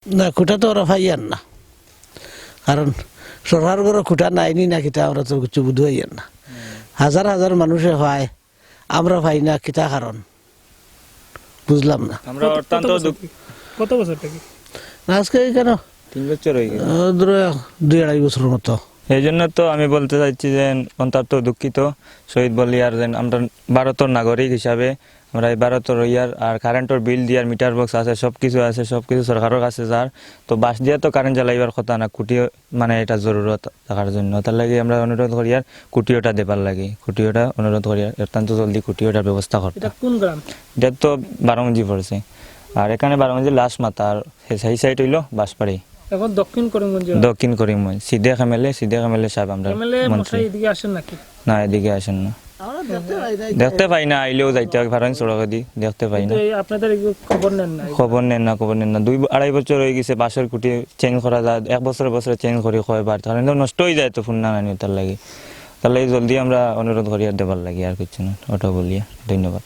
না খুঁটা তো ওরা পাইয়ান না, কারণ সরকার করে খুঁটা নাইনি না কিতা আমরা তো কিছু বুঝাইয়ান না। হাজার হাজার মানুষে হয়, আমরা পাই না কিতা কারণ বুঝলাম না। আমরা অত্যন্ত কত বছর থেকে আজকে কেন 3 বছর হয়ে গেছে। 2-2.5 বছরের মতো। এই জন্য তো আমি বলতে চাইছি যে অত্যন্ত দুঃখিত শহীদ বলিয়ার যেন আমরা ভারতের নাগরিক হিসাবে আমরা এই ভারতের ইয়ার আর কারেন্টের বিল দিয়ার মিটার বক্স আছে, সবকিছু আছে, সবকিছু সরকারের কাছে যার তো বাস দিয়ে তো কারেন্ট জ্বালাইবার কথা না, কুটি মানে এটা জরুরত থাকার জন্য, তার লাগে আমরা অনুরোধ করি আর কুটিওটা দেবার লাগে, কুটিওটা অনুরোধ করি আর অত্যন্ত জলদি কুটিওটার ব্যবস্থা করতে। এটা কোন গ্রাম? এটা তো 12 পড়ছে, আর এখানে 12 লাস্ট মাথা, আর সেই সাইড হইল বাঁশবাড়ি, এখন দক্ষিণ করিমগঞ্জ দক্ষিণ করিমগঞ্জ। সিদ্ধে খামেলে সাহেব আমরা এমএলএ মন্ত্রী। মশাই এদিকে আসেন নাকি? না, এদিকে আসেন না, দেখতে পাই না, আইলেও যাইতে হয় ভারত সড়ক দি, দেখতে পাই না, তো এই আপনাদের এগুলো খবর নেন না? খবর নেন না। 2-2.5 বছর হয়ে গেছে, বাসের কুটি চেঞ্জ করা যায়, 1 বছরে চেঞ্জ করি কয়বার, কারণ নষ্ট হয়ে যায় তো ফুন্না নানি, তার লাগে জলদি আমরা অনুরোধ করি আর দেবার লাগে, আর কিছু না, ওটা বলিয়া ধন্যবাদ।